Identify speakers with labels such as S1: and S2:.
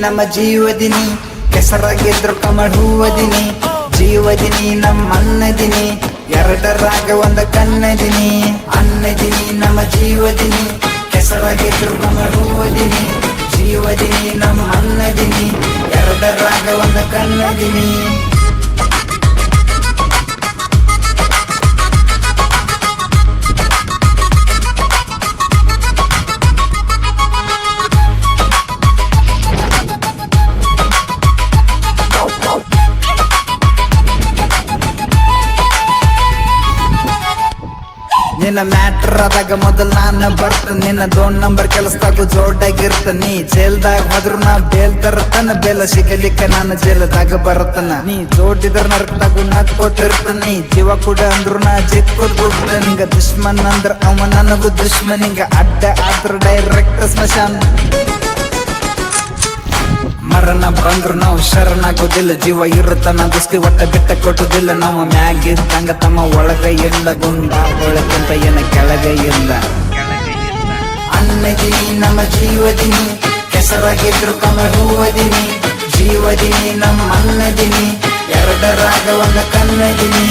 S1: ನಮ್ಮ ಜೀವದಿನಿ ಕೆಸರಾಗಿದ್ರು ಕಮಳ ಹೂವದಿನಿ ಜೀವದಿನಿ ನಮ್ಮ ಅನ್ನದಿನಿ ಎರಡರಾಗ ಒಂದ ಕನ್ನದಿನಿ ಅನ್ನದಿನಿ ನಮ್ಮ ಜೀವದಿನಿ ಕೆಸರಾಗಿದ್ರು ಕಮಳ ಹೂವದಿನಿ ಜೀವದಿನಿ ನಮ್ಮ ಅನ್ನದಿನಿ ಎರಡರಾಗ ಒಂದ ಕನ್ನದಿನಿ ನಿನ್ನ ಮ್ಯಾಟ್ರ್ ಆದಾಗ ಮೊದಲ್ ನಾನು ಬರ್ತ ನಿನ್ನ 2 ನಂಬರ್ ಕೆಲಸದಾಗ ಜೋಡಾಗಿರ್ತ ನೀ ಜೈಲ್ದಾಗ ಹೋದ್ರು ನಾ ಬೇಲ್ ತರತನ ಬೇಲ ಸಿಗಲಿಕ್ಕ ನಾನು ಜೈಲದಾಗ ಬರತನ ನೀ ಜೋಡಿದ್ರ ನರಕದಾಗ ನಕ್ಕೊಟ್ಟಿರ್ತ ನೀ ಜೀವ ಕೂಡ ಅಂದ್ರು ನಾ ಜಿಕ್ಕೋದ್ ಬಿಡ್ತ ನಿಂಗ ದುಶ್ಮನ್ ಅಂದ್ರ ಅವ ನನಗೂ ದುಶ್ಮನಿಂಗ ಅಡ್ಡ ಆದ್ರ ಡೈರೆಕ್ಟ್ ಸ್ಮಶಾನ ಮರಣ ಬಂದ್ರು ನಾವು ಶರಣಾಗೋದಿಲ್ಲ ಜೀವ ಇರುತ್ತನ ದೃಷ್ಟಿ ಒಟ್ಟ ಬಿಟ್ಟ ಕೊಟ್ಟುದಿಲ್ಲ ನಾವು ಮ್ಯಾಗಿದ್ದಂಗ ತಮ್ಮ ಒಳಗ ಇಲ್ಲ ಗುಂಡ ಒಳಗಂತ ಏನ ಕೆಳಗ ಇಲ್ಲ ಅನ್ನದಿನಿ ನಮ್ಮ ಜೀವದಿನಿ ಕೆಸರಾಗಿದ್ರು ಕಮಲ ಹೂವದಿನಿ ಜೀವದಿನಿ ನಮ್ಮ ಅನ್ನದಿನಿ ಎರಡರಾಗ ಒಂದ ಕನ್ನದಿನಿ